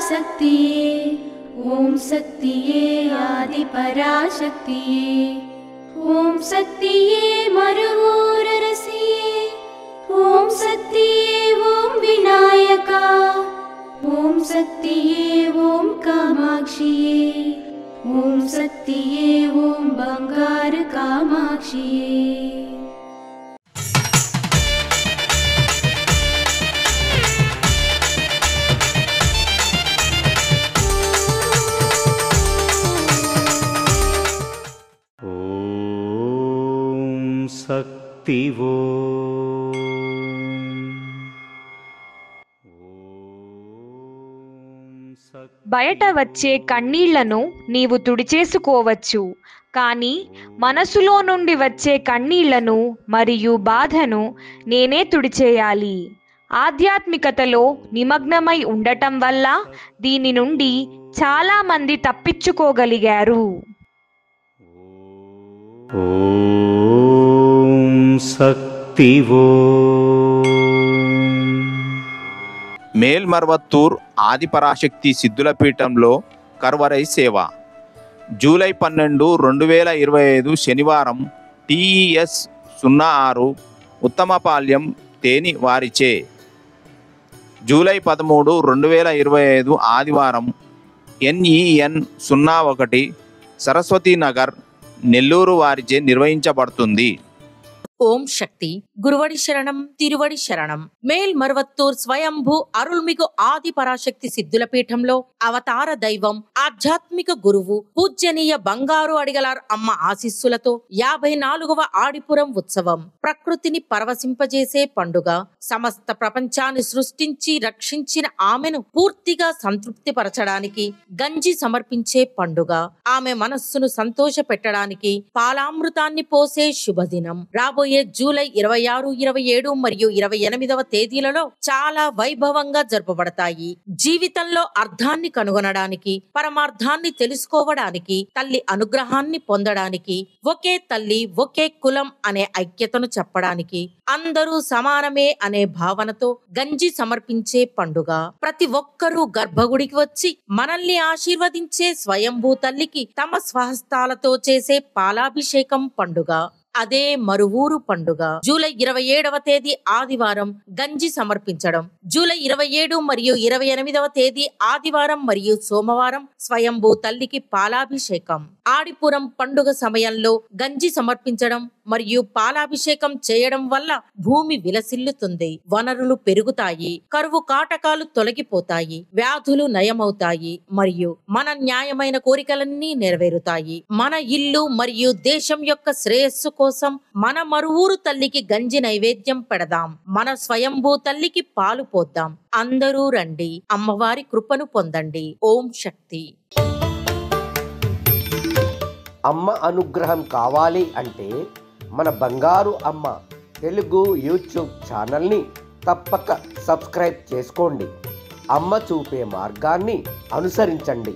शक्तिये ओम शक्तिये आदि पराशक्तिये ओम शक्तिये मरुवोररसिये ओम शक्तिये ओम विनायका ओम शक्तिये ओम कामाक्षिये ओम शक्तिये ओम बंगार कामाक्षिये। శక్తివో బయట వచ్చే కన్నీళ్లను నీవు తుడిచేసుకోవచ్చు, కానీ మనసులో నుండి వచ్చే కన్నీళ్లను మరియు బాధను నేనే తుడిచేయాలి. ఆధ్యాత్మికతలో నిమగ్నమై ఉండటం వల్ల దీని నుండి చాలా మంది తప్పించుకోగలిగారు. శక్తివో మేల్మర్వత్తూర్ ఆదిపరాశక్తి సిద్ధుల పీఠంలో కర్వరై సేవ. జూలై 12, 2025 శనివారం TES 06 ఉత్తమపాల్యం తేని వారిచే. జూలై 13, 2025 ఆదివారం NEN 01 సరస్వతీ నగర్ నెల్లూరు వారిచే నిర్వహించబడుతుంది. ఓం శక్తి. గురువడి శరణం, తిరువడి శరణం. మేల్మర్వత్తూర్ స్వయంభూ అరుల్మిగు ఆది పరాశక్తి సిద్ధుల పీఠంలో అవతార దైవం, ఆధ్యాత్మిక గురువు పూజ్యనీయ బంగారు అడిగలార్ అమ్మ ఆశీస్సులతో 54వ ఆడిపురం ఉత్సవం ప్రకృతిని పరవశింపజేసే పండుగ. సమస్త ప్రపంచాన్ని సృష్టించి రక్షించిన ఆమెను పూర్తిగా సంతృప్తి పరచడానికి గంజి సమర్పించే పండుగ. ఆమె మనస్సును సంతోష పెట్టడానికి పాలామృతాన్ని పోసే శుభదినం. రాబోయే జూలై 26, 27 మరియు 28వ తేదీలలో చాలా వైభవంగా జరుపబడతాయి. జీవితంలో అర్థాన్ని కనుగొనడానికి, పరమార్థాన్ని తెలుసుకోవడానికి, తల్లి అనుగ్రహాన్ని పొందడానికి, ఒకే తల్లి ఒకే కులం అనే ఐక్యతను చెప్పడానికి, అందరూ సమానమే అనే భావనతో గంజి సమర్పించే పండుగ. ప్రతి ఒక్కరూ గర్భగుడికి వచ్చి మనల్ని ఆశీర్వదించే స్వయంభూ తల్లికి తమ స్వహస్తాలతో చేసే పాలాభిషేకం పండుగ. అదే మరువూరు పండుగ. జూలై 27వ తేదీ ఆదివారం గంజి సమర్పించడం. జూలై 27 మరియు 28వ తేదీ ఆదివారం మరియు సోమవారం స్వయంభూ తల్లికి పాలాభిషేకం. ఆడిపురం పండుగ సమయంలో గంజి సమర్పించడం మరియు పాలాభిషేకం చేయడం వల్ల భూమి విలసిల్లుతుంది, వనరులు పెరుగుతాయి, కరువు కాటకాలు తొలగిపోతాయి, వ్యాధులు నయమవుతాయి మరియు మన న్యాయమైన కోరికలన్నీ నెరవేరుతాయి. మన ఇల్లు మరియు దేశం యొక్క శ్రేయస్సు కోసం మన మరువూరు తల్లికి గంజి నైవేద్యం పెడదాం. మన స్వయంభూ తల్లికి పాలు పోద్దాం. అందరూ రండి, అమ్మవారి కృపను పొందండి. ఓం శక్తి. అమ్మ అనుగ్రహం కావాలి అంటే మన బంగారు అమ్మ తెలుగు యూట్యూబ్ ఛానల్ని తప్పక సబ్స్క్రైబ్ చేసుకోండి. అమ్మ చూపే మార్గాన్ని అనుసరించండి.